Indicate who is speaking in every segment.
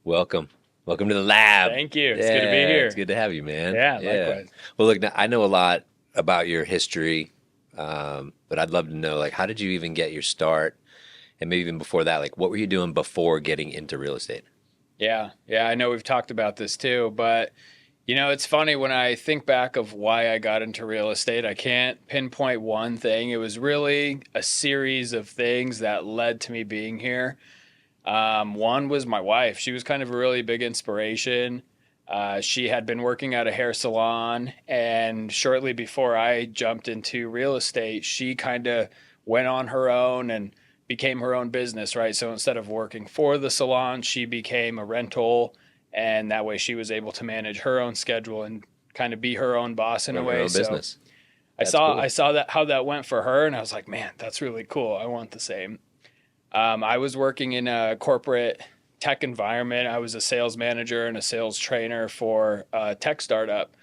Speaker 1: Welcome. Welcome to the lab.
Speaker 2: Thank you. It's good to be here.
Speaker 1: It's good to have you, man.
Speaker 2: Yeah, likewise.
Speaker 1: Well, look, now, I know a lot about your history, but I'd love to know, like, how did you even get your start? And maybe even before that, like, what were you doing before getting into real estate?
Speaker 2: Yeah. I know we've talked about this too, but it's funny when I think back of why I got into real estate, I can't pinpoint one thing. It was really a series of things that led to me being here. One was my wife. She was kind of a really big inspiration. She had been working at a hair salon, and shortly before I jumped into real estate, she kind of went on her own and became her own business, right? So instead of working for the salon, she became a rental, and that way she was able to manage her own schedule and kind of be her own boss in a
Speaker 1: Run your
Speaker 2: way.
Speaker 1: own
Speaker 2: So
Speaker 1: business.
Speaker 2: I
Speaker 1: That's
Speaker 2: saw
Speaker 1: cool.
Speaker 2: I saw that how that went for her, and I was like, man, that's really cool. I want the same. I was working in a corporate tech environment. I was a sales manager and a sales trainer for a tech startup.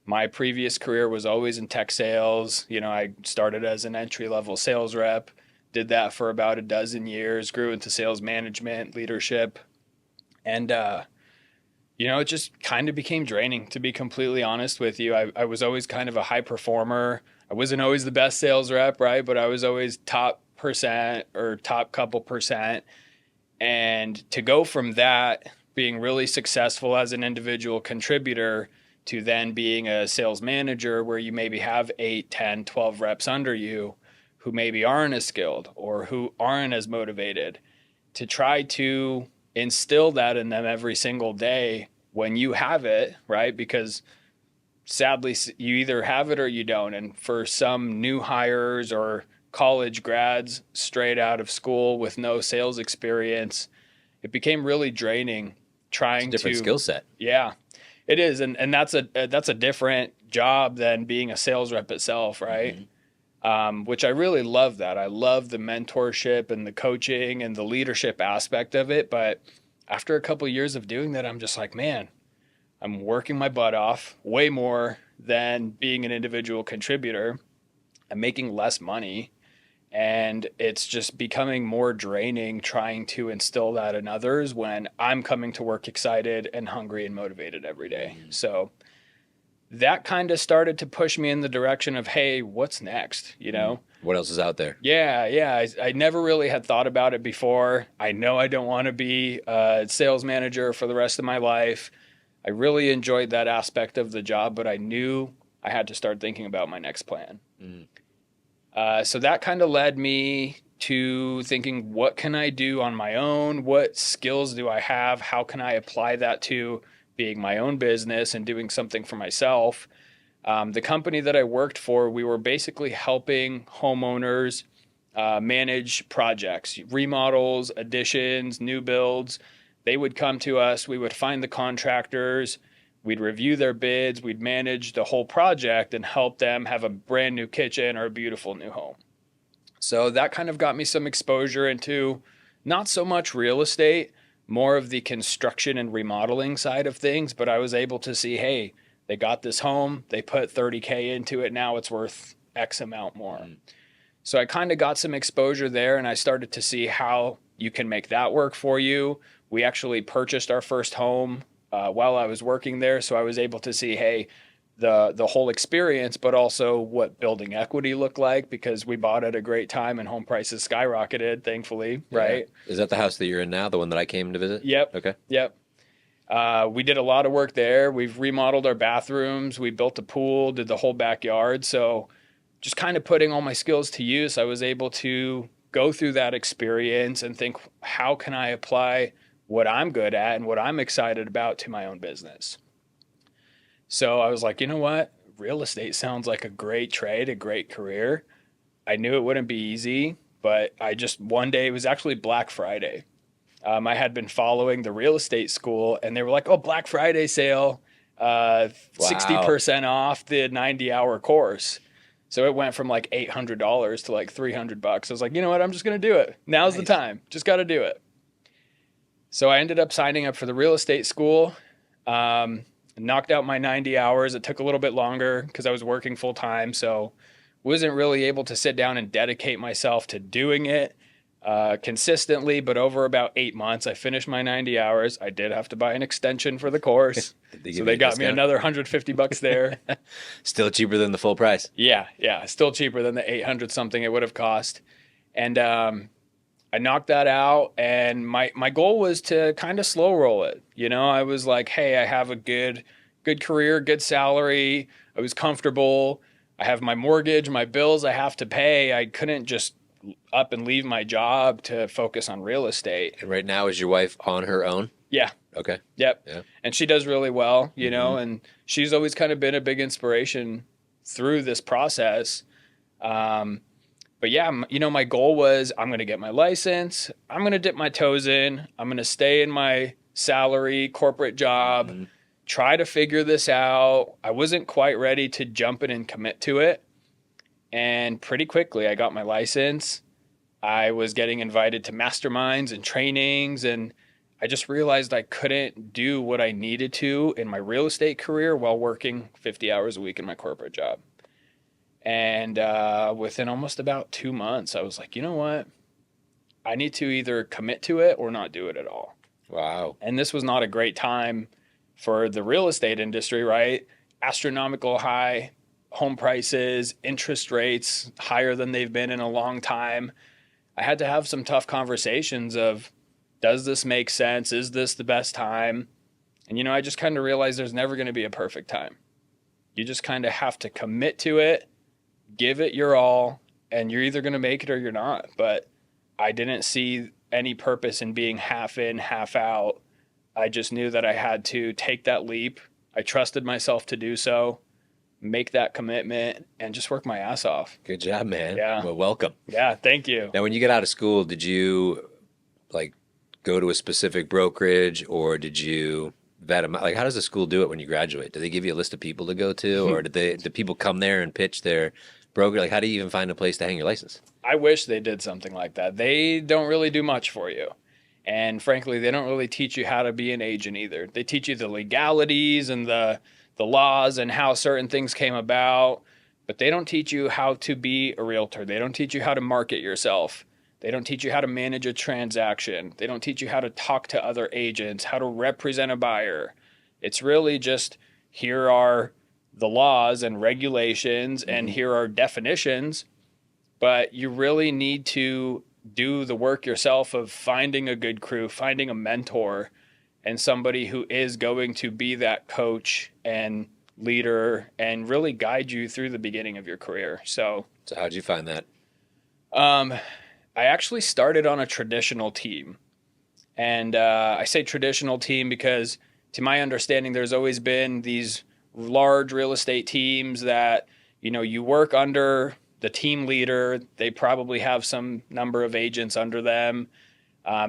Speaker 2: My previous career was always in tech sales. I started as an entry level sales rep, did that for about a dozen years, grew into sales management, leadership, and it just kind of became draining, to be completely honest with you. I was always kind of a high performer. I wasn't always the best sales rep, right? But I was always top percent or top couple percent. And to go from that, being really successful as an individual contributor, to then being a sales manager where you maybe have 8, 10, 12 reps under you who maybe aren't as skilled or who aren't as motivated, to try to instill that in them every single day when you have it, right? Because sadly, you either have it or you don't. And for some new hires or college grads straight out of school with no sales experience, it became really draining
Speaker 1: It's a
Speaker 2: trying
Speaker 1: different
Speaker 2: to,
Speaker 1: skill set.
Speaker 2: yeah, it is. And that's a different job than being a sales rep itself, right?
Speaker 1: Mm-hmm.
Speaker 2: Which I really love that. I love the mentorship and the coaching and the leadership aspect of it. But after a couple of years of doing that, I'm just like, man, I'm working my butt off way more than being an individual contributor. I'm making less money, and it's just becoming more draining trying to instill that in others when I'm coming to work excited and hungry and motivated every day. So that kind of started to push me in the direction of, hey, what's next?
Speaker 1: What else is out there?
Speaker 2: Yeah. I never really had thought about it before. I know I don't want to be a sales manager for the rest of my life. I really enjoyed that aspect of the job, but I knew I had to start thinking about my next plan.
Speaker 1: Mm.
Speaker 2: So that kind of led me to thinking, what can I do on my own? What skills do I have? How can I apply that to being my own business and doing something for myself? The company that I worked for, we were basically helping homeowners manage projects, remodels, additions, new builds. They would come to us, we would find the contractors, we'd review their bids, we'd manage the whole project and help them have a brand new kitchen or a beautiful new home. So that kind of got me some exposure into not so much real estate, more of the construction and remodeling side of things, but I was able to see, hey, they got this home, they put 30K into it, now it's worth X amount more.
Speaker 1: Mm.
Speaker 2: So I kind of got some exposure there, and I started to see how you can make that work for you. We actually purchased our first home while I was working there, so I was able to see, hey, the whole experience, but also what building equity looked like, because we bought at a great time and home prices skyrocketed, thankfully,
Speaker 1: Yeah.
Speaker 2: right?
Speaker 1: Is that the house that you're in now, the one that I came to visit?
Speaker 2: Yep.
Speaker 1: Okay.
Speaker 2: Yep. We did a lot of work there. We've remodeled our bathrooms. We built a pool, did the whole backyard. So just kind of putting all my skills to use, I was able to go through that experience and think, how can I apply what I'm good at and what I'm excited about to my own business? So I was like, you know what? Real estate sounds like a great trade, a great career. I knew it wouldn't be easy, but one day, it was actually Black Friday. I had been following the real estate school, and they were like, oh, Black Friday sale,
Speaker 1: Wow.
Speaker 2: 60% off the 90-hour course. So it went from like $800 to like $300. I was like, you know what? I'm just going to do it. Now's the
Speaker 1: Nice.
Speaker 2: time. Just got to do it. So I ended up signing up for the real estate school, knocked out my 90 hours. It took a little bit longer because I was working full time. So wasn't really able to sit down and dedicate myself to doing it. consistently, but over about 8 months, I finished my 90 hours. I did have to buy an extension for the course.
Speaker 1: Did they
Speaker 2: So
Speaker 1: give
Speaker 2: they
Speaker 1: you a
Speaker 2: got me
Speaker 1: discount?
Speaker 2: another $150 there.
Speaker 1: Still cheaper than the full price.
Speaker 2: Yeah, yeah, still cheaper than the 800 something it would have cost. And I knocked that out, and my goal was to kind of slow roll it. I was like, hey, I have a good career, good salary. I was comfortable. I have my mortgage, my bills I have to pay. I couldn't just up and leave my job to focus on real estate.
Speaker 1: And right now, is your wife on her own?
Speaker 2: Yeah.
Speaker 1: Okay.
Speaker 2: Yep.
Speaker 1: Yeah.
Speaker 2: And she does really well,
Speaker 1: Mm-hmm.
Speaker 2: and she's always kind of been a big inspiration through this process. But yeah, my goal was I'm going to get my license. I'm going to dip my toes in. I'm going to stay in my salary corporate job,
Speaker 1: Mm-hmm.
Speaker 2: try to figure this out. I wasn't quite ready to jump in and commit to it. And pretty quickly, I got my license. I was getting invited to masterminds and trainings, and I just realized I couldn't do what I needed to in my real estate career while working 50 hours a week in my corporate job. And within almost about 2 months, I was like, you know what? I need to either commit to it or not do it at all.
Speaker 1: Wow.
Speaker 2: And this was not a great time for the real estate industry, right? Astronomical high home prices, interest rates higher than they've been in a long time. I had to have some tough conversations of, does this make sense? Is this the best time? And, I just kind of realized there's never going to be a perfect time. You just kind of have to commit to it, give it your all, and you're either going to make it or you're not. But I didn't see any purpose in being half in, half out. I just knew that I had to take that leap. I trusted myself to do so, make that commitment, and just work my ass off.
Speaker 1: Good job, man.
Speaker 2: Yeah.
Speaker 1: Well, welcome.
Speaker 2: Yeah, thank you.
Speaker 1: Now, when you get out of school, did you like go to a specific brokerage, or did you vet them out? Like, how does the school do it when you graduate? Do they give you a list of people to go to, or do people come there and pitch their broker? Like, how do you even find a place to hang your license?
Speaker 2: I wish they did something like that. They don't really do much for you. And frankly, they don't really teach you how to be an agent either. They teach you the legalities and the laws and how certain things came about, but they don't teach you how to be a realtor. They don't teach you how to market yourself. They don't teach you how to manage a transaction. They don't teach you how to talk to other agents, how to represent a buyer. It's really just, here are the laws and regulations, and here are definitions, but you really need to do the work yourself of finding a good crew, finding a mentor, and somebody who is going to be that coach and leader and really guide you through the beginning of your career. So
Speaker 1: how'd you find that?
Speaker 2: I actually started on a traditional team. And I say traditional team because, to my understanding, there's always been these large real estate teams that, you work under the team leader. They probably have some number of agents under them.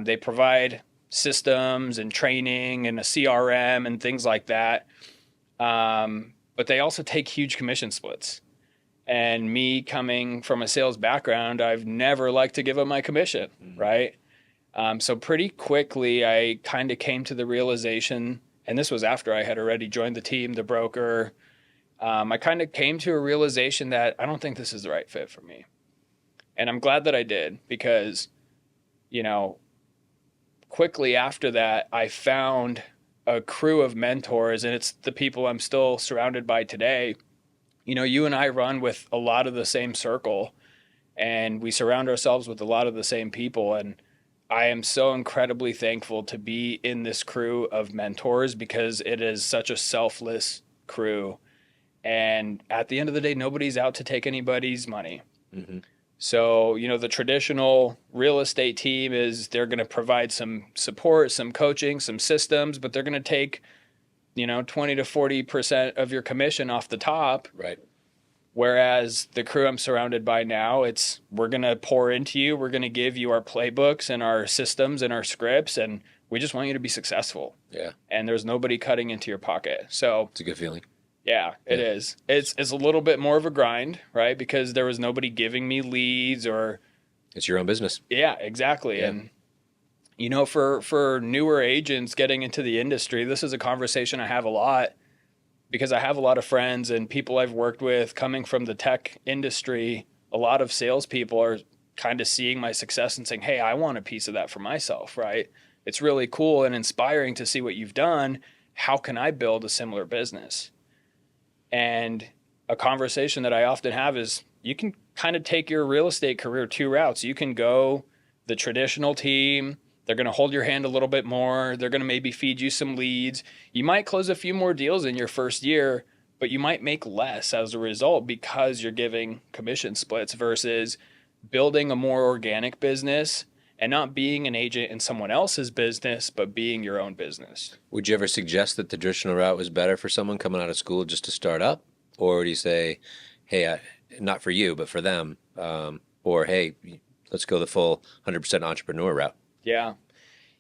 Speaker 2: They provide systems and training and a CRM and things like that. But they also take huge commission splits. And me coming from a sales background, I've never liked to give up my commission, right? So pretty quickly, I kind of came to the realization, and this was after I had already joined the team, the broker. I kind of came to a realization that I don't think this is the right fit for me. And I'm glad that I did, because, quickly after that, I found a crew of mentors, and it's the people I'm still surrounded by today. You and I run with a lot of the same circle, and we surround ourselves with a lot of the same people. And I am so incredibly thankful to be in this crew of mentors, because it is such a selfless crew. And at the end of the day, nobody's out to take anybody's money. Mm-hmm. So, the traditional real estate team they're going to provide some support, some coaching, some systems, but they're going to take, 20 to 40% of your commission off the top.
Speaker 1: Right.
Speaker 2: Whereas the crew I'm surrounded by now, we're going to pour into you. We're going to give you our playbooks and our systems and our scripts, and we just want you to be successful.
Speaker 1: Yeah.
Speaker 2: And there's nobody cutting into your pocket. So
Speaker 1: It's a good feeling.
Speaker 2: Yeah, it is. It's a little bit more of a grind, right? Because there was nobody giving me leads or...
Speaker 1: It's your own business.
Speaker 2: Yeah, exactly. Yeah. And, for newer agents getting into the industry, this is a conversation I have a lot, because I have a lot of friends and people I've worked with coming from the tech industry. A lot of salespeople are kind of seeing my success and saying, hey, I want a piece of that for myself, right? It's really cool and inspiring to see what you've done. How can I build a similar business? And a conversation that I often have is you can kind of take your real estate career two routes. You can go the traditional team. They're going to hold your hand a little bit more. They're going to maybe feed you some leads. You might close a few more deals in your first year, but you might make less as a result because you're giving commission splits versus building a more organic business and not being an agent in someone else's business, but being your own business.
Speaker 1: Would you ever suggest that the traditional route was better for someone coming out of school just to start up? Or would you say, hey, not for you, but for them, or hey, let's go the full 100% entrepreneur route?
Speaker 2: Yeah.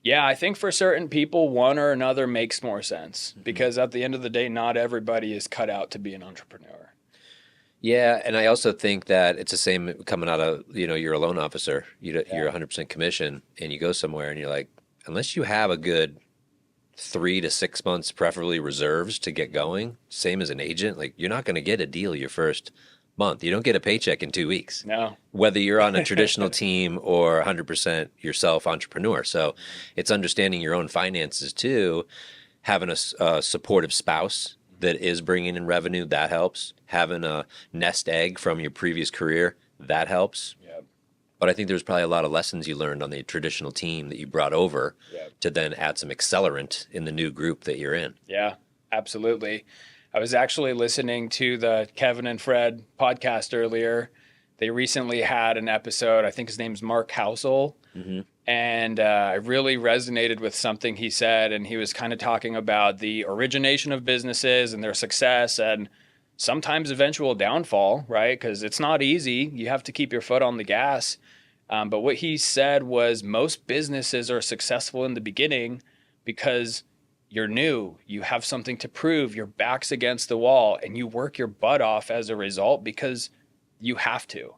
Speaker 2: Yeah, I think for certain people, one or another makes more sense because at the end of the day, not everybody is cut out to be an entrepreneur.
Speaker 1: Yeah, and I also think that it's the same coming out of, you're a loan officer, you're 100% commission, and you go somewhere and you're like, unless you have a good 3 to 6 months, preferably reserves to get going, same as an agent, like you're not going to get a deal your first month. You don't get a paycheck in 2 weeks.
Speaker 2: No.
Speaker 1: Whether you're on a traditional team or 100% yourself entrepreneur. So it's understanding your own finances too, having a supportive spouse that is bringing in revenue, that helps. Having a nest egg from your previous career, that helps.
Speaker 2: Yep.
Speaker 1: But I think there's probably a lot of lessons you learned on the traditional team that you brought over to then add some accelerant in the new group that you're in.
Speaker 2: Yeah, absolutely. I was actually listening to the Kevin and Fred podcast earlier. They recently had an episode, I think his name's Mark Housel. Mm-hmm. And I really resonated with something he said. And he was kind of talking about the origination of businesses and their success and sometimes eventual downfall, right? Because it's not easy. You have to keep your foot on the gas. But what he said was most businesses are successful in the beginning because you're new, you have something to prove, your back's against the wall, and you work your butt off as a result because you have to.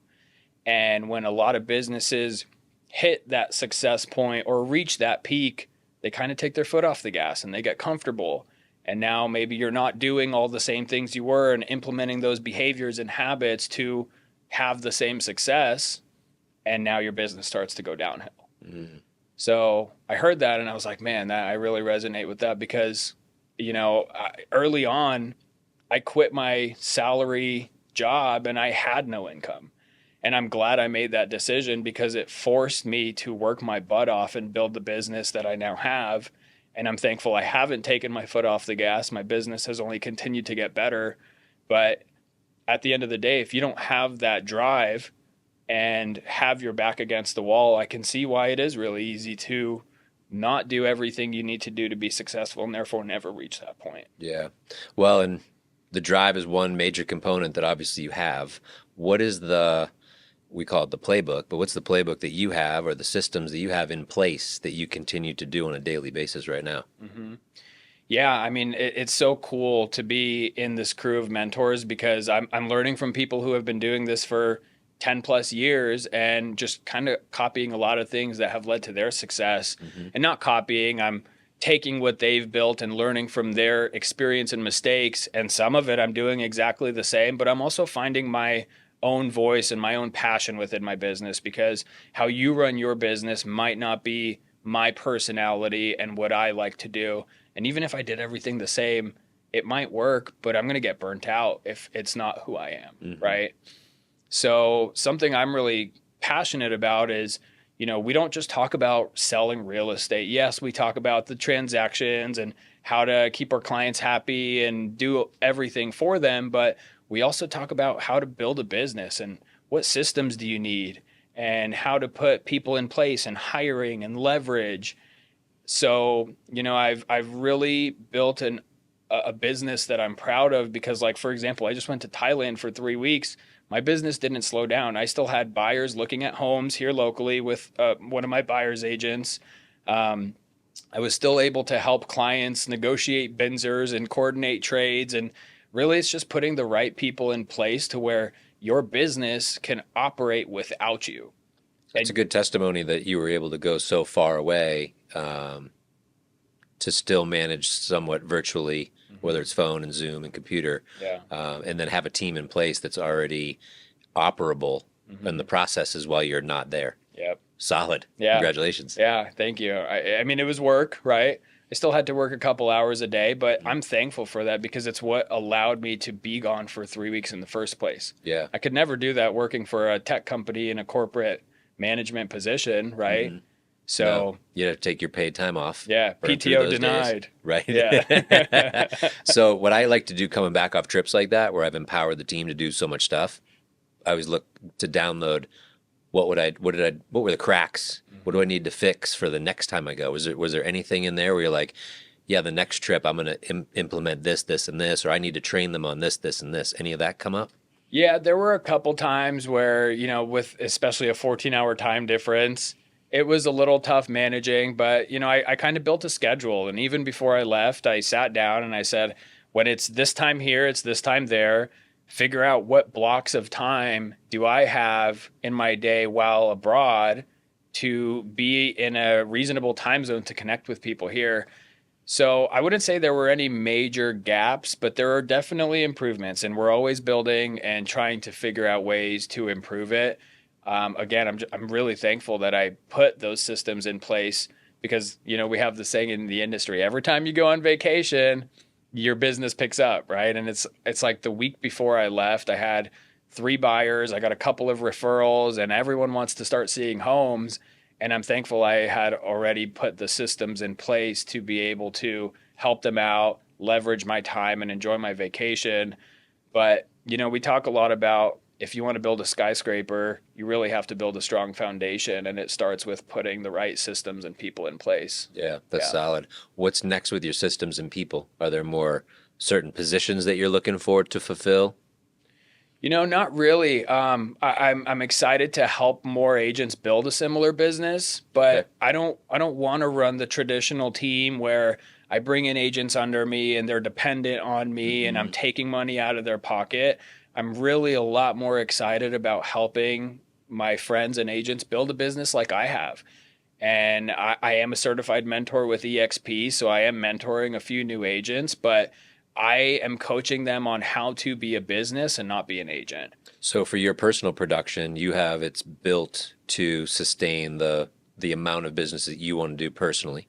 Speaker 2: And when a lot of businesses hit that success point or reach that peak, they kind of take their foot off the gas and they get comfortable. And now maybe you're not doing all the same things you were and implementing those behaviors and habits to have the same success. And now your business starts to go downhill. Mm. So I heard that and I was like, man, I really resonate with that because, early on, I quit my salary job and I had no income. And I'm glad I made that decision because it forced me to work my butt off and build the business that I now have. And I'm thankful I haven't taken my foot off the gas. My business has only continued to get better. But at the end of the day, if you don't have that drive and have your back against the wall, I can see why it is really easy to not do everything you need to do to be successful and therefore never reach that point.
Speaker 1: Yeah. Well, and the drive is one major component that obviously you have. What is we call it the playbook, but what's the playbook that you have or the systems that you have in place that you continue to do on a daily basis right now?
Speaker 2: Mm-hmm. Yeah, I mean, it's so cool to be in this crew of mentors because I'm learning from people who have been doing this for 10 plus years and just kind of copying a lot of things that have led to their success. Mm-hmm. And not copying, I'm taking what they've built and learning from their experience and mistakes. And some of it I'm doing exactly the same, but I'm also finding my own voice and my own passion within my business because how you run your business might not be my personality and what I like to do. And even if I did everything the same, it might work, but I'm going to get burnt out if it's not who I am, mm-hmm. right? So something I'm really passionate about is, we don't just talk about selling real estate. Yes, we talk about the transactions and how to keep our clients happy and do everything for them, but we also talk about how to build a business and what systems do you need and how to put people in place and hiring and leverage. So, I've really built a business that I'm proud of because, like, for example, I just went to Thailand for 3 weeks. My business didn't slow down. I still had buyers looking at homes here locally with one of my buyer's agents. I was still able to help clients negotiate BINSers and coordinate trades. And really, it's just putting the right people in place to where your business can operate without you.
Speaker 1: It's a good testimony that you were able to go so far away to still manage somewhat virtually, mm-hmm. whether it's phone and Zoom and computer, and then have a team in place that's already operable and the processes while you're not there.
Speaker 2: Yep.
Speaker 1: Solid.
Speaker 2: Yeah.
Speaker 1: Congratulations.
Speaker 2: Yeah. Thank you. I mean, it was work, right? I still had to work a couple hours a day, but I'm thankful for that because it's what allowed me to be gone for 3 weeks in the first place.
Speaker 1: Yeah.
Speaker 2: I could never do that working for a tech company in a corporate management position, right? So
Speaker 1: No, you have to take your paid time off.
Speaker 2: yeah,
Speaker 1: burn through
Speaker 2: PTO
Speaker 1: those days.
Speaker 2: denied.
Speaker 1: Right.
Speaker 2: Yeah.
Speaker 1: So what I like to do coming back off trips like that, where I've empowered the team to do so much stuff, I always look to download what were the cracks? What do I need to fix for the next time I go? Was there anything in there where you're like, yeah, the next trip I'm going to implement this, this, and this, or I need to train them on this, this, and this? Any of that come up?
Speaker 2: Yeah, there were a couple times where, with especially a 14-hour time difference, it was a little tough managing, but, I kind of built a schedule. And even before I left, I sat down and I said, when it's this time here, it's this time there. Figure out what blocks of time do I have in my day while abroad to be in a reasonable time zone to connect with people here. So I wouldn't say there were any major gaps, but there are definitely improvements, and we're always building and trying to figure out ways to improve it. Again, I'm really thankful that I put those systems in place because, we have the saying in the industry, every time you go on vacation, your business picks up, right? And it's like the week before I left, I had 3 buyers, I got a couple of referrals, and everyone wants to start seeing homes. And I'm thankful I had already put the systems in place to be able to help them out, leverage my time, and enjoy my vacation. But, we talk a lot about if you want to build a skyscraper, you really have to build a strong foundation, and it starts with putting the right systems and people in place.
Speaker 1: Yeah, that's solid. What's next with your systems and people? Are there more certain positions that you're looking for to fulfill?
Speaker 2: Not really. I'm excited to help more agents build a similar business, but
Speaker 1: Okay.
Speaker 2: I don't want to run the traditional team where I bring in agents under me and they're dependent on me and I'm taking money out of their pocket. I'm really a lot more excited about helping my friends and agents build a business like I have. And I am a certified mentor with EXP, so I am mentoring a few new agents, but I am coaching them on how to be a business and not be an agent.
Speaker 1: So for your personal production, it's built to sustain the amount of business that you want to do personally.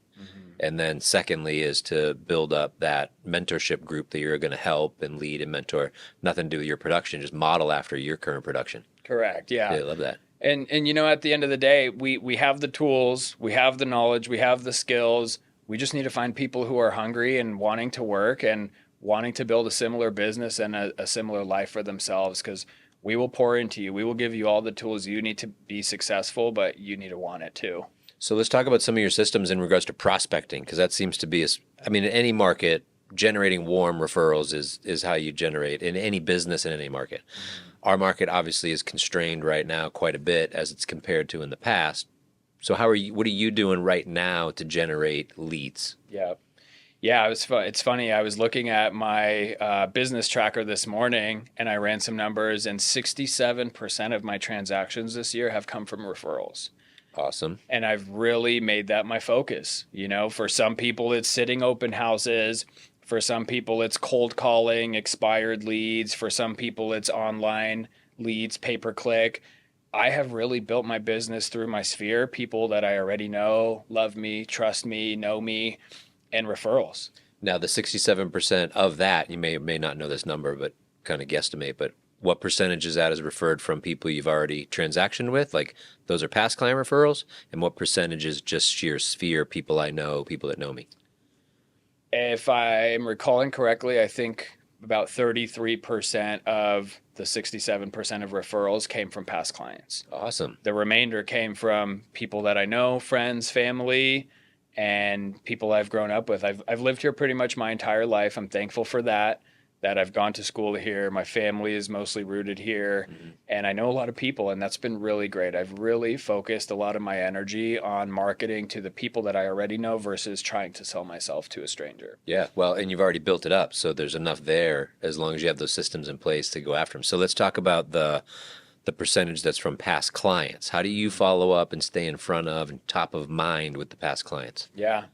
Speaker 1: And then secondly is to build up that mentorship group that you're going to help and lead and mentor. Nothing to do with your production, just model after your current production.
Speaker 2: Correct. Yeah.
Speaker 1: I love that.
Speaker 2: And at the end of the day, we have the tools, we have the knowledge, we have the skills. We just need to find people who are hungry and wanting to work and wanting to build a similar business and a similar life for themselves, because we will pour into you. We will give you all the tools you need to be successful, but you need to want it too.
Speaker 1: So let's talk about some of your systems in regards to prospecting, because that seems to be, in any market, generating warm referrals is how you generate in any business in any market. Our market obviously is constrained right now quite a bit as it's compared to in the past. So what are you doing right now to generate leads?
Speaker 2: Yeah. Yeah, it's funny. I was looking at my business tracker this morning and I ran some numbers, and 67% of my transactions this year have come from referrals.
Speaker 1: Awesome.
Speaker 2: And I've really made that my focus. For some people, it's sitting open houses. For some people, it's cold calling, expired leads. For some people, it's online leads, pay-per-click. I have really built my business through my sphere, people that I already know, love me, trust me, know me, and referrals.
Speaker 1: Now, the 67% of that, you may or may not know this number, but kind of guesstimate, but what percentage is that is referred from people you've already transactioned with? Like those are past client referrals? And what percentage is just sheer sphere, people I know, people that know me?
Speaker 2: If I'm recalling correctly, I think about 33% of the 67% of referrals came from past clients.
Speaker 1: Awesome.
Speaker 2: The remainder came from people that I know, friends, family, and people I've grown up with. I've lived here pretty much my entire life. I'm thankful for that I've gone to school here. My family is mostly rooted here, and I know a lot of people, and that's been really great. I've really focused a lot of my energy on marketing to the people that I already know versus trying to sell myself to a stranger.
Speaker 1: Yeah, well, and you've already built it up, so there's enough there as long as you have those systems in place to go after them. So let's talk about the percentage that's from past clients. How do you follow up and stay in front of and top of mind with the past clients?
Speaker 2: Yeah,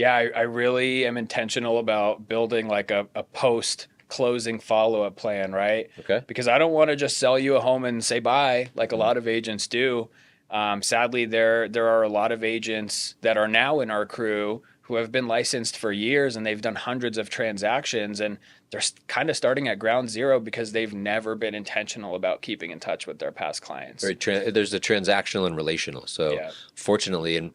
Speaker 2: I really am intentional about building like a post closing follow-up plan, right?
Speaker 1: Okay.
Speaker 2: Because I don't want to just sell you a home and say bye like a lot of agents do. Sadly, there are a lot of agents that are now in our crew who have been licensed for years and they've done hundreds of transactions, and they're kind of starting at ground zero because they've never been intentional about keeping in touch with their past clients.
Speaker 1: There's the transactional and relational. So
Speaker 2: Yeah.
Speaker 1: fortunately, and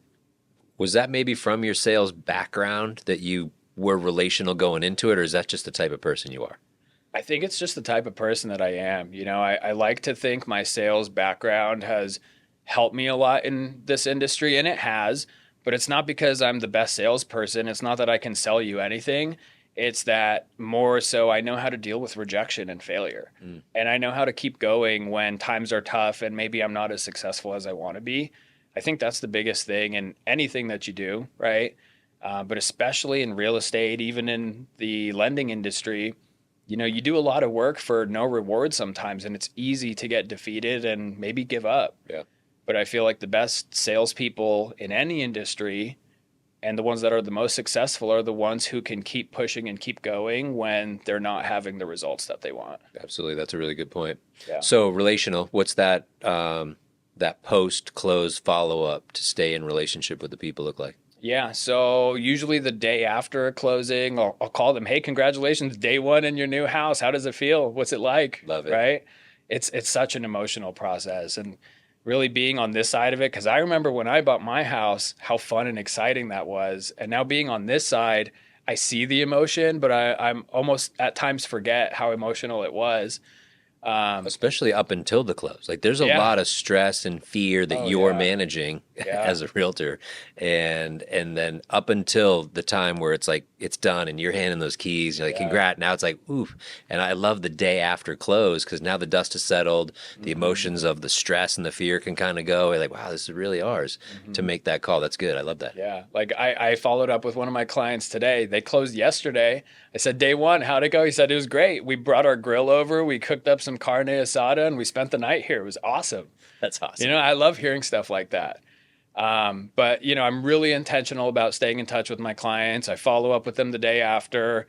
Speaker 1: was that maybe from your sales background that you were relational going into it, or is that just the type of person you are?
Speaker 2: I think it's just the type of person that I am. I like to think my sales background has helped me a lot in this industry, and it has, but it's not because I'm the best salesperson. It's not that I can sell you anything. It's that more so I know how to deal with rejection and failure. And I know how to keep going when times are tough and maybe I'm not as successful as I want to be. I think that's the biggest thing in anything that you do, right? But especially in real estate, even in the lending industry, you do a lot of work for no reward sometimes, and it's easy to get defeated and maybe give up.
Speaker 1: Yeah.
Speaker 2: But I feel like the best salespeople in any industry and the ones that are the most successful are the ones who can keep pushing and keep going when they're not having the results that they want.
Speaker 1: Absolutely. That's a really good point.
Speaker 2: Yeah.
Speaker 1: So relational, what's that, that post-close follow-up to stay in relationship with the people look like?
Speaker 2: Yeah, so usually the day after a closing, I'll call them, hey, congratulations, day one in your new house. How does it feel? What's it like?
Speaker 1: Love it.
Speaker 2: Right? It's such an emotional process. And really being on this side of it, because I remember when I bought my house, how fun and exciting that was. And now being on this side, I see the emotion, but I'm almost at times forget how emotional it was.
Speaker 1: Especially up until the close. Like there's a lot of stress and fear that you're managing as a realtor. And then up until the time where it's like it's done and you're handing those keys, you're like, congrats. Now it's like, oof. And I love the day after close because now the dust has settled, the emotions of the stress and the fear can kind of go. You're like, wow, this is really ours to make that call. That's good. I love that.
Speaker 2: Yeah. Like I followed up with one of my clients today. They closed yesterday. I said, day one, how'd it go? He said, it was great. We brought our grill over. We cooked up some carne asada and we spent the night here. It was awesome.
Speaker 1: That's awesome.
Speaker 2: I love hearing stuff like that. But I'm really intentional about staying in touch with my clients. I follow up with them the day after.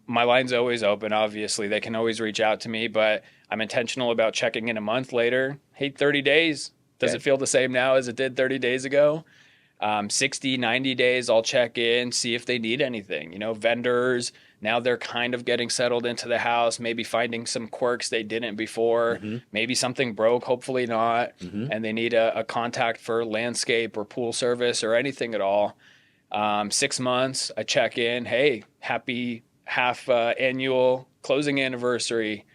Speaker 2: My line's always open. Obviously, they can always reach out to me, but I'm intentional about checking in a month later. Hey, 30 days. Does it feel the same now as it did 30 days ago? 60, 90 days, I'll check in, see if they need anything. Vendors, now they're kind of getting settled into the house, maybe finding some quirks they didn't before. Maybe something broke, hopefully not, and they need a contact for landscape or pool service or anything at all. 6 months, I check in. Hey, happy half annual closing anniversary.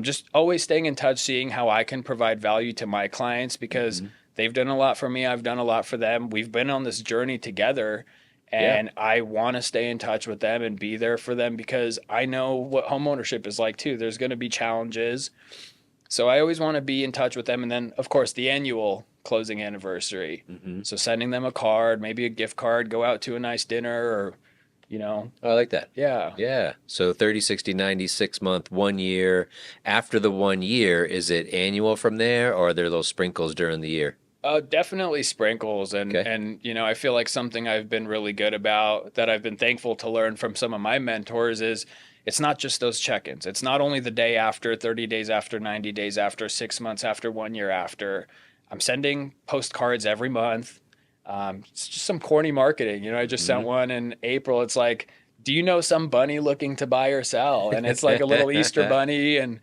Speaker 2: Just always staying in touch, seeing how I can provide value to my clients because they've done a lot for me. I've done a lot for them. We've been on this journey together, and I want to stay in touch with them and be there for them because I know what homeownership is like too. There's going to be challenges. So I always want to be in touch with them. And then, of course, the annual closing anniversary. So sending them a card, maybe a gift card, go out to a nice dinner or,
Speaker 1: Oh, I like that.
Speaker 2: Yeah.
Speaker 1: Yeah. So 30, 60, 90, 6 month, 1 year. After the 1 year, is it annual from there or are there little sprinkles during the year?
Speaker 2: Definitely sprinkles. And I feel like something I've been really good about that I've been thankful to learn from some of my mentors is it's not just those check-ins. It's not only the day after, 30 days after, 90 days after, 6 months after, 1 year after. I'm sending postcards every month. It's just some corny marketing. I just sent one in April. It's like, do you know some bunny looking to buy or sell? And it's like a little Easter bunny. And,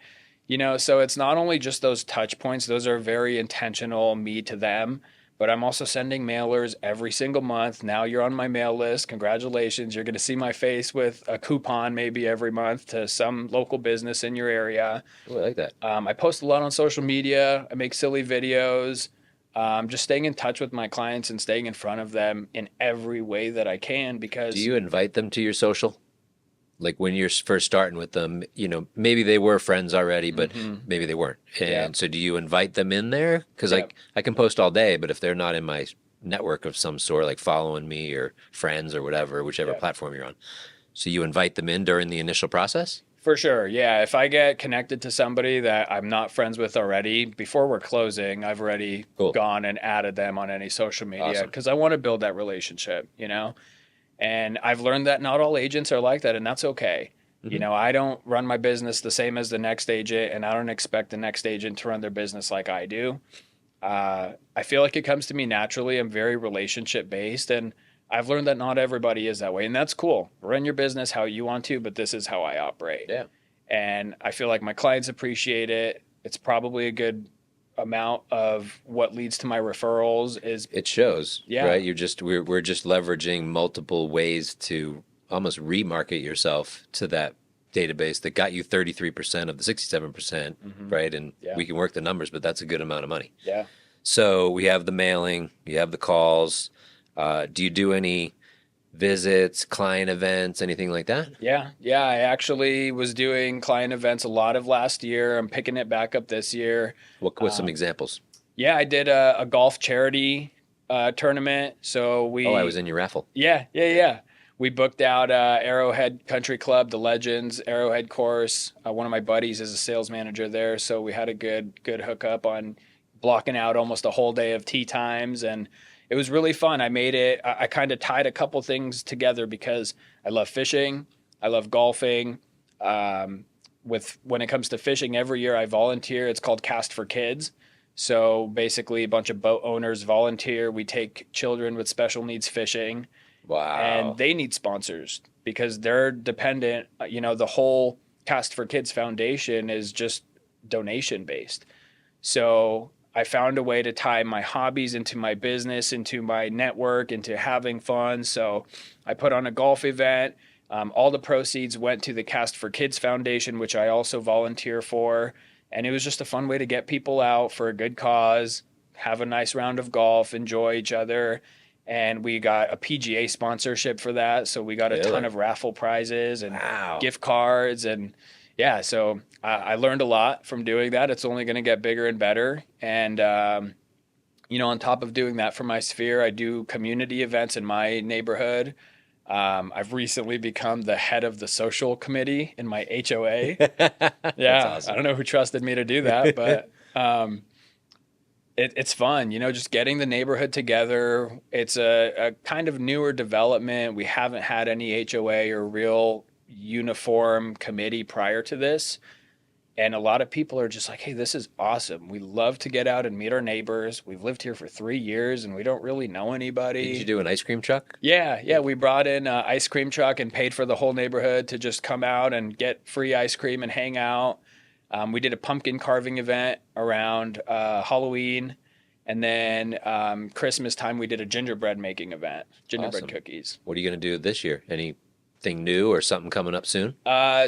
Speaker 2: so it's not only just those touch points. Those are very intentional, me to them. But I'm also sending mailers every single month. Now you're on my mail list. Congratulations. You're going to see my face with a coupon maybe every month to some local business in your area.
Speaker 1: Oh, I like that.
Speaker 2: I post a lot on social media. I make silly videos. Just staying in touch with my clients and staying in front of them in every way that I can because...
Speaker 1: Do you invite them to your social? Like when you're first starting with them, maybe they were friends already, but maybe they weren't. And so do you invite them in there? Because I can post all day, but if they're not in my network of some sort, like following me or friends or whatever, whichever platform you're on. So you invite them in during the initial process?
Speaker 2: For sure. Yeah. If I get connected to somebody that I'm not friends with already, before we're closing, I've already gone and added them on any social media because I want to build that relationship, And I've learned that not all agents are like that, and that's okay. You know, I don't run my business the same as the next agent, and I don't expect the next agent to run their business like I do. I feel like it comes to me naturally. I'm very relationship based, and I've learned that not everybody is that way, and that's cool. Run your business how you want to, but this is how I operate.
Speaker 1: Yeah.
Speaker 2: And I feel like my clients appreciate it. It's probably a good amount of what leads to my referrals is
Speaker 1: It shows,
Speaker 2: Yeah.
Speaker 1: right? We're just leveraging multiple ways to almost remarket yourself to that database that got you 33% of the 67%, right? And
Speaker 2: Yeah.
Speaker 1: we can work the numbers, but that's a good amount of money.
Speaker 2: Yeah.
Speaker 1: So we have the mailing, you have the calls. Do you do any visits, client events, anything like that?
Speaker 2: Yeah. Yeah. I actually was doing client events a lot of last year. I'm picking it back up this year.
Speaker 1: What's some examples?
Speaker 2: Yeah, I did a golf charity tournament. So we
Speaker 1: Oh, I was in your raffle.
Speaker 2: Yeah. We booked out Arrowhead Country Club, the Legends Arrowhead course. One of my buddies is a sales manager there, so we had a good hookup on blocking out almost a whole day of tee times, and it was really fun. I made it. I kind of tied a couple things together because I love fishing, I love golfing. When it comes to fishing, every year I volunteer. It's called Cast for Kids. So basically, a bunch of boat owners volunteer. We take children with special needs fishing.
Speaker 1: Wow.
Speaker 2: And they need sponsors because they're dependent. You know, the whole Cast for Kids Foundation is just donation based. So I found a way to tie my hobbies into my business, into my network, into having fun. So I put on a golf event. All the proceeds went to the Cast for Kids Foundation, which I also volunteer for. And it was just a fun way to get people out for a good cause, have a nice round of golf, enjoy each other. And we got a PGA sponsorship for that. So we got a ton of raffle prizes and gift cards. And yeah, so I learned a lot from doing that. It's only going to get bigger and better. And, you know, on top of doing that for my sphere, I do community events in my neighborhood. I've recently become the head of the social committee in my HOA. Yeah, awesome. I don't know who trusted me to do that, but it's fun, you know, just getting the neighborhood together. It's a kind of newer development. We haven't had any HOA or real uniform committee prior to this. And a lot of people are just like, hey, this is awesome. We love to get out and meet our neighbors. We've lived here for 3 years and we don't really know anybody.
Speaker 1: Did you do an ice cream truck?
Speaker 2: Yeah. We brought in an ice cream truck and paid for the whole neighborhood to just come out and get free ice cream and hang out. We did a pumpkin carving event around Halloween. And then Christmas time, we did a gingerbread making event, gingerbread cookies.
Speaker 1: What are you going to do this year? Anything new or something coming up soon?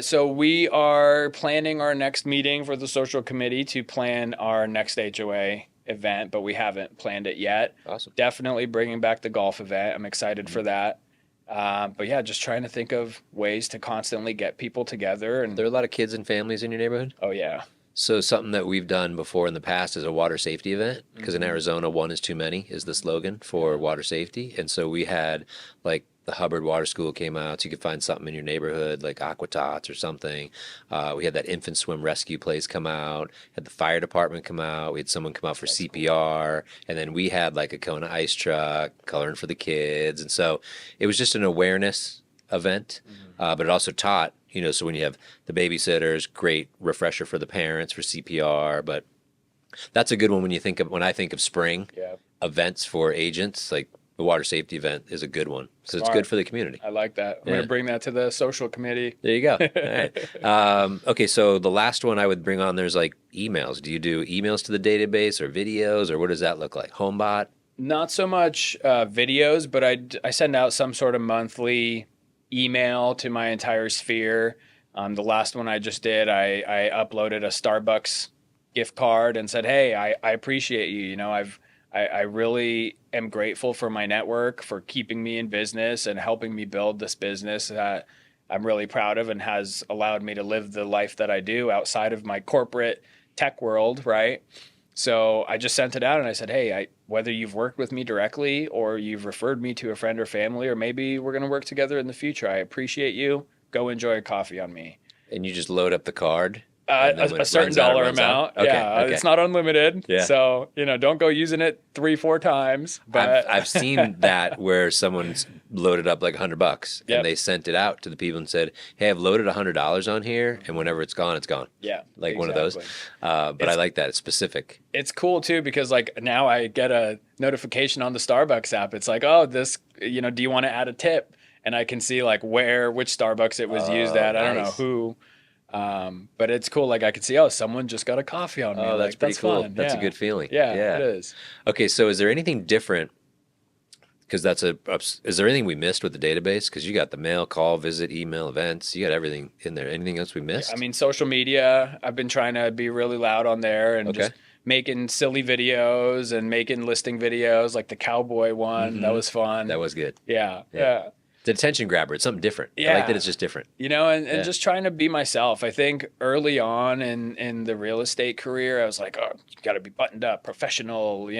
Speaker 2: So we are planning our next meeting for the social committee to plan our next HOA event, but we haven't planned it yet.
Speaker 1: Awesome.
Speaker 2: Definitely bringing back the golf event. I'm excited for that. But yeah, just trying to think of ways to constantly get people together. And
Speaker 1: there are a lot of kids and families in your neighborhood?
Speaker 2: Oh, yeah.
Speaker 1: So something that we've done before in the past is a water safety event, because in Arizona, one is too many is the slogan for water safety. And so we had like the Hubbard Water School came out, so you could find something in your neighborhood like Aqua Tots or something. We had that infant swim rescue place come out, had the fire department come out, we had someone come out for CPR, and then we had like a Kona ice truck, coloring for the kids. And so it was just an awareness event, but it also taught, you know, so when you have the babysitters, great refresher for the parents for CPR. But that's a good one when I think of spring events for agents, like the water safety event is a good one because it's good for the community.
Speaker 2: I like that. I'm going to bring that to the social committee.
Speaker 1: There you go. All right. Okay, so the last one I would bring on, there's like emails. Do you do emails to the database or videos, or what does that look like? HomeBot?
Speaker 2: Not so much videos, but I send out some sort of monthly email to my entire sphere. The last one I just did, I uploaded a Starbucks gift card and said, hey, I appreciate you. You know, I really am grateful for my network for keeping me in business and helping me build this business that I'm really proud of and has allowed me to live the life that I do outside of my corporate tech world, right? So I just sent it out and I said, hey, whether you've worked with me directly or you've referred me to a friend or family, or maybe we're going to work together in the future, I appreciate you. Go enjoy a coffee on me.
Speaker 1: And you just load up the card And then when
Speaker 2: A
Speaker 1: it
Speaker 2: certain
Speaker 1: runs out, it
Speaker 2: dollar
Speaker 1: runs out?
Speaker 2: amount.
Speaker 1: Okay,
Speaker 2: Yeah,
Speaker 1: okay.
Speaker 2: it's not unlimited.
Speaker 1: Yeah.
Speaker 2: So, don't go using it 3-4 times. But
Speaker 1: I've seen that where someone's loaded up like $100 and
Speaker 2: Yep.
Speaker 1: they sent it out to the people and said, "Hey, I've loaded $100 on here, and whenever it's gone, it's gone."
Speaker 2: Yeah,
Speaker 1: Like one of those.
Speaker 2: exactly.
Speaker 1: But I like that. It's specific.
Speaker 2: It's cool too because like now I get a notification on the Starbucks app. It's like, oh, this, do you want to add a tip? And I can see like which Starbucks it was used
Speaker 1: Oh,
Speaker 2: at. I don't know
Speaker 1: nice.
Speaker 2: who. But it's cool. Like I can see, oh, someone just got a coffee on me.
Speaker 1: Oh, that's
Speaker 2: Like
Speaker 1: pretty cool.
Speaker 2: fun.
Speaker 1: That's a
Speaker 2: Yeah.
Speaker 1: good feeling.
Speaker 2: Yeah,
Speaker 1: Yeah.
Speaker 2: it is.
Speaker 1: Okay, so is there anything different? Because is there anything we missed with the database? Because you got the mail, call, visit, email, events. You got everything in there. Anything else we missed?
Speaker 2: I mean, social media, I've been trying to be really loud on there and
Speaker 1: Okay.
Speaker 2: just making silly videos and making listing videos like the cowboy one. That was fun.
Speaker 1: That was good.
Speaker 2: Yeah.
Speaker 1: Yeah.
Speaker 2: Yeah.
Speaker 1: The attention grabber. It's something different. I like
Speaker 2: Yeah.
Speaker 1: that it's just different.
Speaker 2: And
Speaker 1: Yeah.
Speaker 2: just trying to be myself. I think early on in the real estate career, I was like, oh, you got to be buttoned up, professional,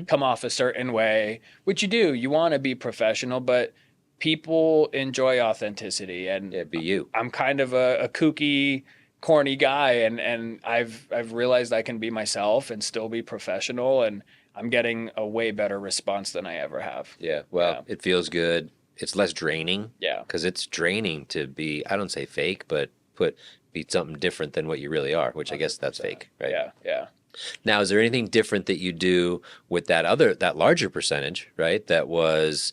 Speaker 2: come off a certain way, which you do. You want to be professional, but people enjoy authenticity. And
Speaker 1: Yeah, be you.
Speaker 2: I'm kind of a kooky, corny guy, and I've realized I can be myself and still be professional, and I'm getting a way better response than I ever have.
Speaker 1: Yeah. Well,
Speaker 2: Yeah.
Speaker 1: it feels good. It's less draining.
Speaker 2: Yeah.
Speaker 1: Because it's draining to be, I don't say fake, but be something different than what you really are, which I guess that's fake, right?
Speaker 2: Yeah. Yeah.
Speaker 1: Now, is there anything different that you do with that larger percentage, right? That was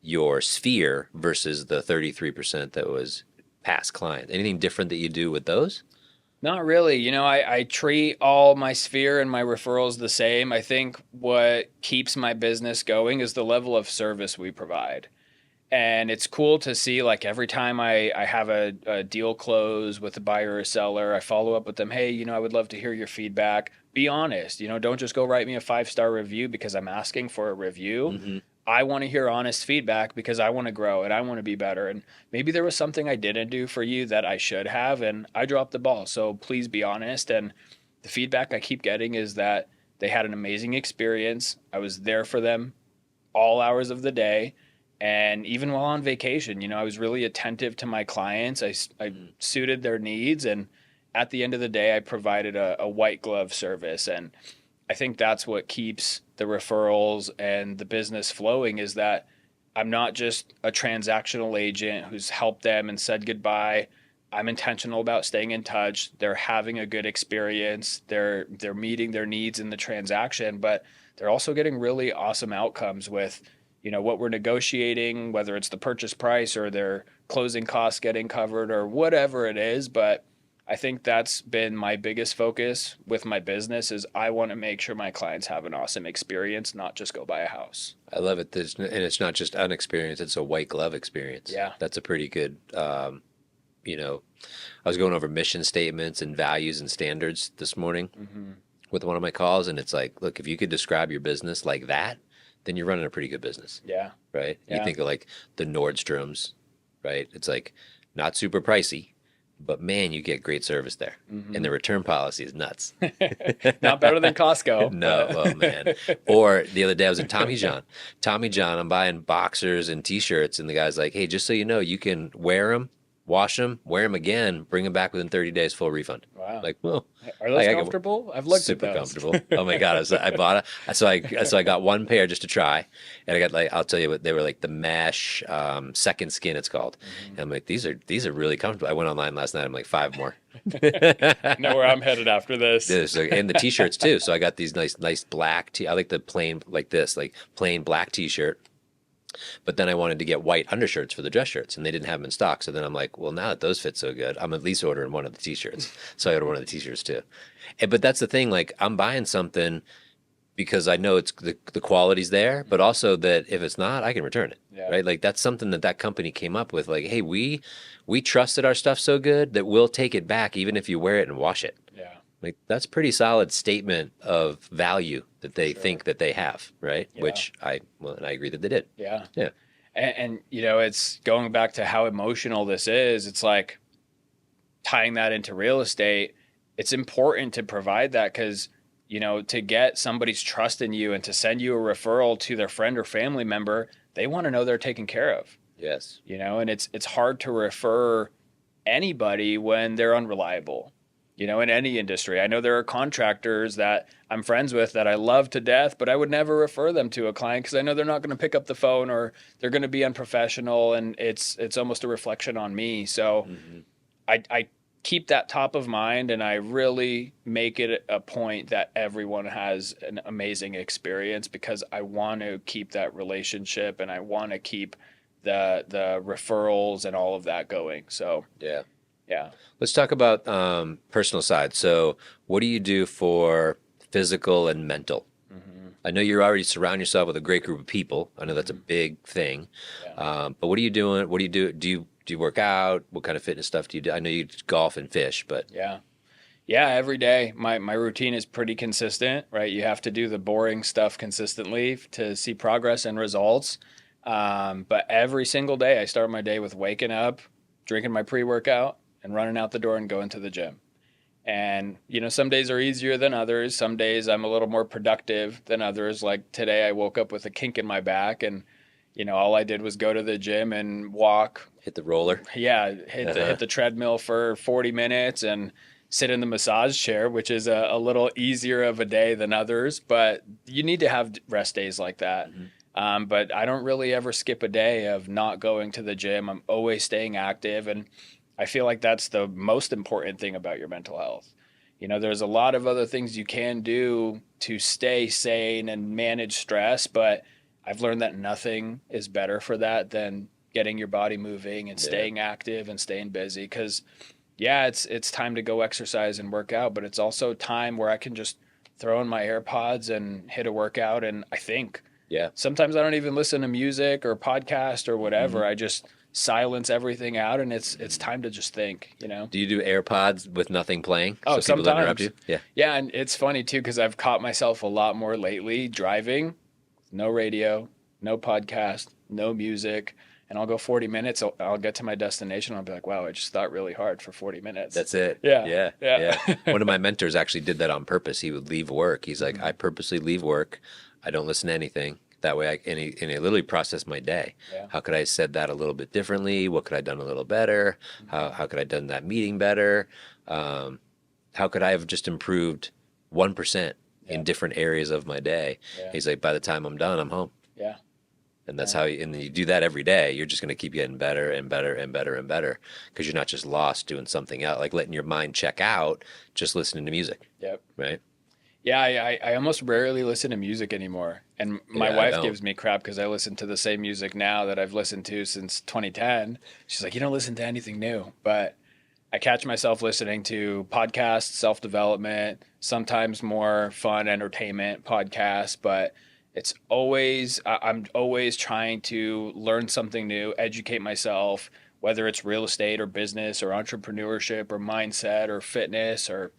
Speaker 1: your sphere versus the 33% that was past client. Anything different that you do with those?
Speaker 2: Not really. I treat all my sphere and my referrals the same. I think what keeps my business going is the level of service we provide. And it's cool to see, like, every time I have a deal close with a buyer or seller, I follow up with them. Hey, I would love to hear your feedback. Be honest. Don't just go write me a 5-star review because I'm asking for a review.
Speaker 1: Mm-hmm.
Speaker 2: I want to hear honest feedback because I want to grow and I want to be better. And maybe there was something I didn't do for you that I should have, and I dropped the ball. So please be honest. And the feedback I keep getting is that they had an amazing experience. I was there for them all hours of the day. And even while on vacation, I was really attentive to my clients. I suited their needs. And at the end of the day, I provided a white glove service. And I think that's what keeps the referrals and the business flowing, is that I'm not just a transactional agent who's helped them and said goodbye. I'm intentional about staying in touch. They're having a good experience. They're meeting their needs in the transaction, but they're also getting really awesome outcomes with, what we're negotiating, whether it's the purchase price or their closing costs getting covered or whatever it is. But I think that's been my biggest focus with my business, is I want to make sure my clients have an awesome experience, not just go buy a house.
Speaker 1: I love it. And it's not just an experience, it's a white glove experience.
Speaker 2: Yeah.
Speaker 1: That's a pretty good, I was going over mission statements and values and standards this morning with one of my calls. And it's like, look, if you could describe your business like that, then you're running a pretty good business.
Speaker 2: Yeah.
Speaker 1: Right?
Speaker 2: Yeah.
Speaker 1: You think of like the Nordstroms, right? It's like not super pricey, but man, you get great service there. And the return policy is nuts.
Speaker 2: Not better than Costco.
Speaker 1: No, oh man. Or the other day I was in Tommy John. Tommy John, I'm buying boxers and t-shirts, and the guy's like, hey, just so you know, you can wear them, wash them, wear them again, bring them back within 30 days, full refund.
Speaker 2: Wow.
Speaker 1: Like, well,
Speaker 2: Are those comfortable? I've looked
Speaker 1: super
Speaker 2: at those.
Speaker 1: comfortable. Oh my God. I bought it. So I got one pair just to try. And I got, like, I'll tell you what, they were like the mesh, second skin it's called. And I'm like, these are really comfortable. I went online last night. I'm like, 5 more.
Speaker 2: Know where I'm headed after this.
Speaker 1: And the t-shirts too. So I got these nice black I like the plain, like this, like plain black t-shirt. But then I wanted to get white undershirts for the dress shirts, and they didn't have them in stock. So then I'm like, well, now that those fit so good, I'm at least ordering one of the t-shirts. So I ordered one of the t-shirts too. But that's the thing, like, I'm buying something because I know it's the quality's there, but also that if it's not, I can return it.
Speaker 2: Yeah.
Speaker 1: Right? Like, that's something that company came up with. Like, hey, we trusted our stuff so good that we'll take it back even if you wear it and wash it.
Speaker 2: Yeah.
Speaker 1: Like, that's a pretty solid statement of value that they think that they have, right?
Speaker 2: Yeah.
Speaker 1: Which I agree that they did.
Speaker 2: Yeah.
Speaker 1: Yeah.
Speaker 2: And it's going back to how emotional this is. It's like tying that into real estate. It's important to provide that because, to get somebody's trust in you and to send you a referral to their friend or family member, they want to know they're taken care of.
Speaker 1: Yes.
Speaker 2: And it's hard to refer anybody when they're unreliable, in any industry. I know there are contractors that I'm friends with that I love to death, but I would never refer them to a client because I know they're not going to pick up the phone, or they're going to be unprofessional, and it's almost a reflection on me. So I keep that top of mind, and I really make it a point that everyone has an amazing experience, because I want to keep that relationship, and I want to keep the referrals and all of that going. So
Speaker 1: Yeah.
Speaker 2: yeah.
Speaker 1: Let's talk about personal side. So, what do you do for physical and mental? I know you're already surround yourself with a great group of people. I know that's a big thing.
Speaker 2: Yeah.
Speaker 1: But what are you doing? What do you do? Do you work out? What kind of fitness stuff do you do? I know you golf and fish, but
Speaker 2: Yeah. Yeah, every day. My routine is pretty consistent, right? You have to do the boring stuff consistently to see progress and results. But every single day, I start my day with waking up, drinking my pre-workout, and running out the door and going to the gym. And, some days are easier than others. Some days I'm a little more productive than others. Like today, I woke up with a kink in my back, and, all I did was go to the gym and walk.
Speaker 1: hit the roller.
Speaker 2: Yeah, hit the treadmill for 40 minutes and sit in the massage chair, which is a little easier of a day than others. But you need to have rest days like that. But I don't really ever skip a day of not going to the gym. I'm always staying active, and I feel like that's the most important thing about your mental health. There's a lot of other things you can do to stay sane and manage stress, but I've learned that nothing is better for that than getting your body moving and staying active and staying busy. Because, yeah, it's time to go exercise and work out, but it's also time where I can just throw in my AirPods and hit a workout, and I think.
Speaker 1: Yeah.
Speaker 2: Sometimes I don't even listen to music or podcast or whatever. I just silence everything out, and it's time to just think.
Speaker 1: Do you do AirPods with nothing playing
Speaker 2: Oh,
Speaker 1: so people don't interrupt
Speaker 2: sometimes.
Speaker 1: you? Yeah.
Speaker 2: Yeah, and it's funny too, because I've caught myself a lot more lately driving, no radio, no podcast, no music, and I'll go 40 minutes. I'll get to my destination. I'll be like, wow, I just thought really hard for 40 minutes.
Speaker 1: That's it.
Speaker 2: Yeah.
Speaker 1: Yeah. One of my mentors actually did that on purpose. He would leave work. He's like, I purposely leave work. I don't listen to anything. That way, and he literally processed my day.
Speaker 2: Yeah.
Speaker 1: How could I have said that a little bit differently? What could I have done a little better? How could I have done that meeting better? How could I have just improved 1% in different areas of my day?
Speaker 2: Yeah.
Speaker 1: He's like, by the time I'm done, I'm home.
Speaker 2: Yeah.
Speaker 1: And that's how and you do that every day. You're just going to keep getting better and better and better and better, because you're not just lost doing something else, like letting your mind check out, just listening to music.
Speaker 2: Yep.
Speaker 1: Right.
Speaker 2: Yeah, I almost rarely listen to music anymore. And my wife gives me crap because I listen to the same music now that I've listened to since 2010. She's like, you don't listen to anything new. But I catch myself listening to podcasts, self-development, sometimes more fun entertainment podcasts. But I'm always trying to learn something new, educate myself, whether it's real estate or business or entrepreneurship or mindset or fitness or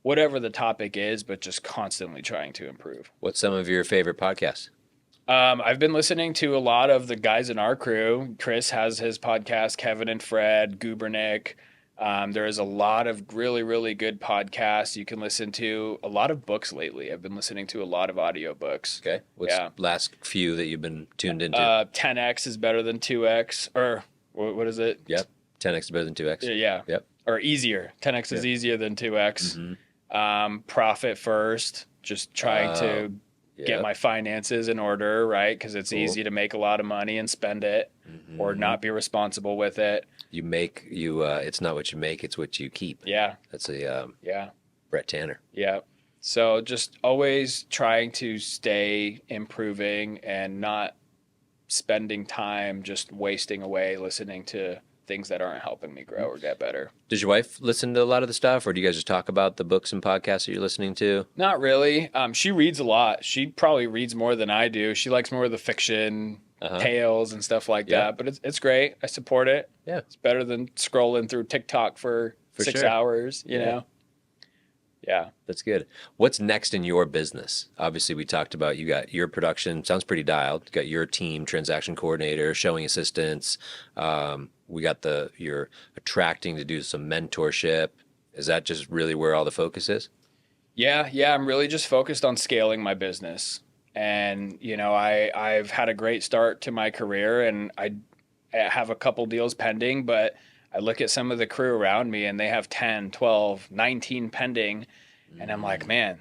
Speaker 2: whatever the topic is, but just constantly trying to improve.
Speaker 1: What's some of your favorite podcasts?
Speaker 2: I've been listening to a lot of the guys in our crew. Chris has his podcast, Kevin and Fred, Gubernick. There is a lot of really, really good podcasts you can listen to. A lot of books lately. I've been listening to a lot of audiobooks.
Speaker 1: Okay. What's last few that you've been tuned into?
Speaker 2: 10X is better than 2X. Or what is it?
Speaker 1: Yep. 10X is better than 2X.
Speaker 2: Yeah.
Speaker 1: Yep.
Speaker 2: Or easier. 10X is easier than 2X. Profit first, just trying to get my finances in order, right? Because it's easy to make a lot of money and spend it or not be responsible with it.
Speaker 1: It's not what you make, it's what you keep.
Speaker 2: Yeah.
Speaker 1: That's a
Speaker 2: Yeah.
Speaker 1: Brett Tanner.
Speaker 2: Yeah. So just always trying to stay improving and not spending time just wasting away listening to things that aren't helping me grow or get better.
Speaker 1: Does your wife listen to a lot of the stuff, or do you guys just talk about the books and podcasts that you're listening to?
Speaker 2: Not really. She reads a lot. She probably reads more than I do. She likes more of the fiction, tales and stuff like that. But it's great. I support it.
Speaker 1: Yeah.
Speaker 2: It's better than scrolling through TikTok for 6 hours, you know? Yeah.
Speaker 1: That's good. What's next in your business? Obviously, we talked about you got your production, sounds pretty dialed. You got your team, transaction coordinator, showing assistants. We got you're attracting to do some mentorship. Is that just really where all the focus is?
Speaker 2: Yeah. I'm really just focused on scaling my business. And, I've had a great start to my career, and I have a couple deals pending, but I look at some of the crew around me and they have 10, 12, 19 pending. And I'm like, man,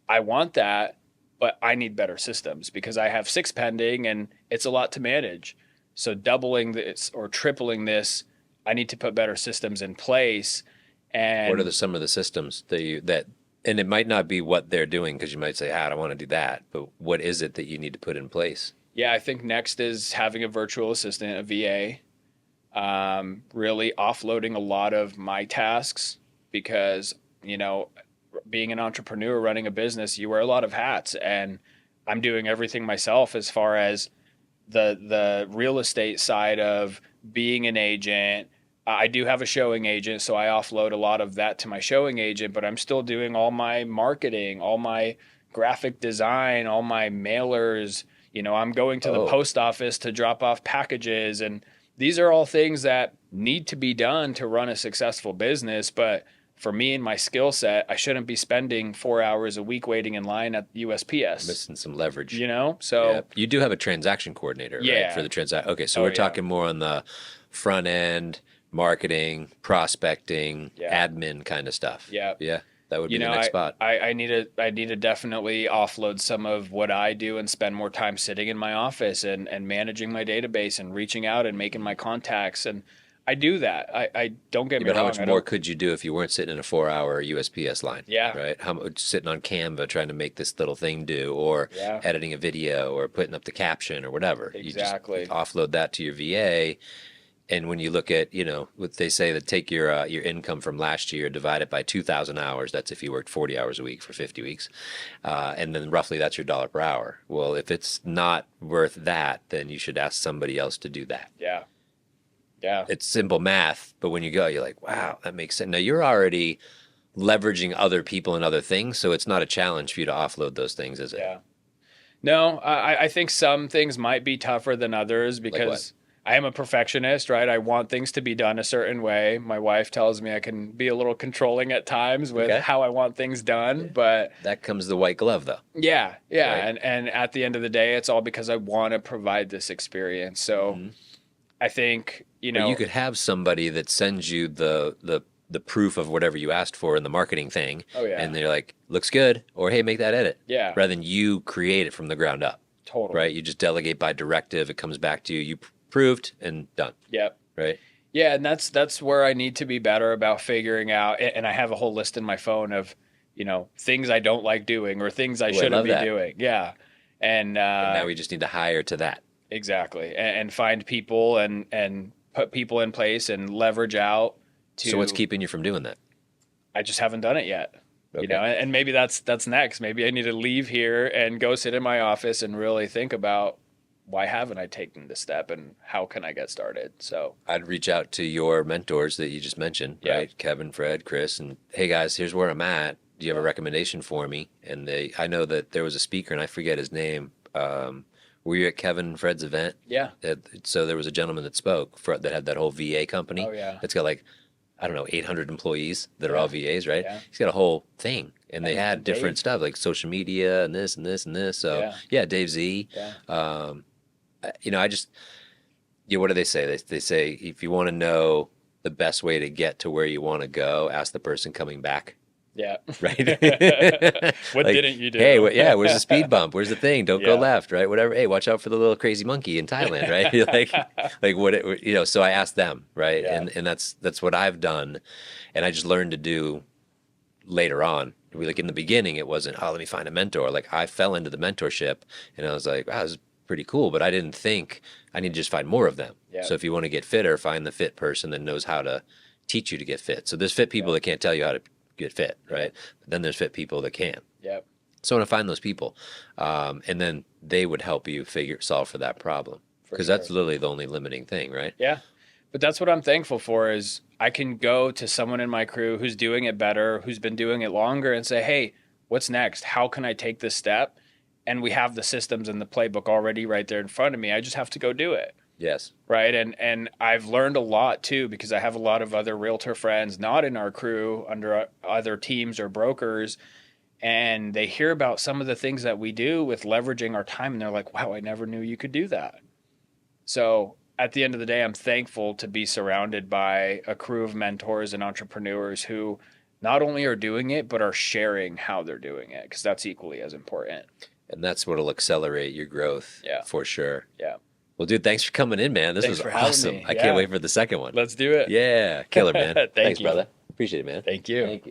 Speaker 2: I want that, but I need better systems because I have 6 pending and it's a lot to manage. So doubling this or tripling this, I need to put better systems in place. And
Speaker 1: What are some of the systems that and it might not be what they're doing because you might say, I don't want to do that, but what is it that you need to put in place?
Speaker 2: yeah, I think next is having a virtual assistant, a VA, really offloading a lot of my tasks because, being an entrepreneur running a business, you wear a lot of hats, and I'm doing everything myself as far as the real estate side of being an agent. I do have a showing agent, so I offload a lot of that to my showing agent, but I'm still doing all my marketing, all my graphic design, all my mailers. I'm going to the post office to drop off packages, and these are all things that need to be done to run a successful business. But for me and my skill set, I shouldn't be spending 4 hours a week waiting in line at USPS.
Speaker 1: Missing some leverage.
Speaker 2: So
Speaker 1: yeah. You do have a transaction coordinator, right? For the transaction. Okay, so we're talking more on the front end, marketing, prospecting, admin kind of stuff.
Speaker 2: Yeah.
Speaker 1: Yeah. That would be the next spot.
Speaker 2: I need to definitely offload some of what I do and spend more time sitting in my office and managing my database and reaching out and making my contacts. And I do that. I don't get me
Speaker 1: wrong. But how much more could you do if you weren't sitting in a 4-hour USPS line?
Speaker 2: Yeah.
Speaker 1: Right? Sitting on Canva trying to make this little thing do, or editing a video, or putting up the caption, or whatever.
Speaker 2: Exactly.
Speaker 1: You just offload that to your VA. And when you look at, what they say that take your income from last year, divide it by 2,000 hours. That's if you worked 40 hours a week for 50 weeks. And then roughly that's your dollar per hour. Well, if it's not worth that, then you should ask somebody else to do that.
Speaker 2: Yeah. Yeah.
Speaker 1: It's simple math, but when you go, you're like, wow, that makes sense. Now you're already leveraging other people and other things, so it's not a challenge for you to offload those things, is it?
Speaker 2: Yeah. No, I think some things might be tougher than others because I am a perfectionist, right? I want things to be done a certain way. My wife tells me I can be a little controlling at times with how I want things done, but
Speaker 1: that comes the white glove, though.
Speaker 2: Yeah, right? And at the end of the day, it's all because I want to provide this experience. So I think
Speaker 1: But you could have somebody that sends you the proof of whatever you asked for in the marketing thing, and they're like, looks good, or hey, make that edit, rather than you create it from the ground up.
Speaker 2: Totally.
Speaker 1: Right? You just delegate by directive. It comes back to you. You proved and done.
Speaker 2: Yep.
Speaker 1: Right.
Speaker 2: Yeah, and that's where I need to be better about figuring out. And I have a whole list in my phone of, things I don't like doing or things I shouldn't be doing. Yeah, and
Speaker 1: now we just need to hire to that.
Speaker 2: Exactly, and find people and put people in place and leverage out.
Speaker 1: So what's keeping you from doing that?
Speaker 2: I just haven't done it yet. Okay. And maybe that's next. Maybe I need to leave here and go sit in my office and really think about, why haven't I taken this step and how can I get started? So
Speaker 1: I'd reach out to your mentors that you just mentioned, right? Kevin, Fred, Chris, and hey guys, here's where I'm at. Do you have a recommendation for me? And I know that there was a speaker and I forget his name. Were you at Kevin and Fred's event?
Speaker 2: Yeah.
Speaker 1: So there was a gentleman that spoke that had that whole VA company.
Speaker 2: Oh yeah.
Speaker 1: It's got 800 employees that are all VAs, right? Yeah. He's got a whole thing. And they had different stuff like social media and this and this and this. So Dave Z. Yeah. What do they say? They say if you want to know the best way to get to where you want to go, ask the person coming back.
Speaker 2: Yeah.
Speaker 1: Right.
Speaker 2: What didn't you do?
Speaker 1: Hey, where's the speed bump? Where's the thing? Don't go left, right? Whatever. Hey, watch out for the little crazy monkey in Thailand, right? So I asked them, right? Yeah. And that's what I've done, and I just learned to do later on. In the beginning, it wasn't, let me find a mentor. I fell into the mentorship, and I was like, wow, this is pretty cool, but I didn't think I need to just find more of them. Yeah. So if you want to get fitter, find the fit person that knows how to teach you to get fit. So there's fit people that can't tell you how to get fit, right? But then there's fit people that can.
Speaker 2: Yep.
Speaker 1: So I want to find those people, and then they would help you solve for that problem, because that's literally the only limiting thing, right?
Speaker 2: Yeah. But that's what I'm thankful for is I can go to someone in my crew who's doing it better, who's been doing it longer, and say, hey, what's next? How can I take this step? And we have the systems and the playbook already right there in front of me. I just have to go do it.
Speaker 1: Yes.
Speaker 2: Right. And I've learned a lot too, because I have a lot of other realtor friends not in our crew, under other teams or brokers, and they hear about some of the things that we do with leveraging our time, and they're like, wow, I never knew you could do that. So at the end of the day, I'm thankful to be surrounded by a crew of mentors and entrepreneurs who not only are doing it, but are sharing how they're doing it, because that's equally as important.
Speaker 1: And that's what'll accelerate your growth.
Speaker 2: Yeah.
Speaker 1: For sure.
Speaker 2: Yeah.
Speaker 1: Well, dude, thanks for coming in, man. This
Speaker 2: Thanks
Speaker 1: was
Speaker 2: for having
Speaker 1: awesome.
Speaker 2: me.
Speaker 1: I
Speaker 2: Yeah.
Speaker 1: can't wait for the second one.
Speaker 2: Let's do it.
Speaker 1: Yeah. Killer, man. Thanks,
Speaker 2: you.
Speaker 1: brother. Appreciate it, man.
Speaker 2: Thank you.
Speaker 1: Thank you.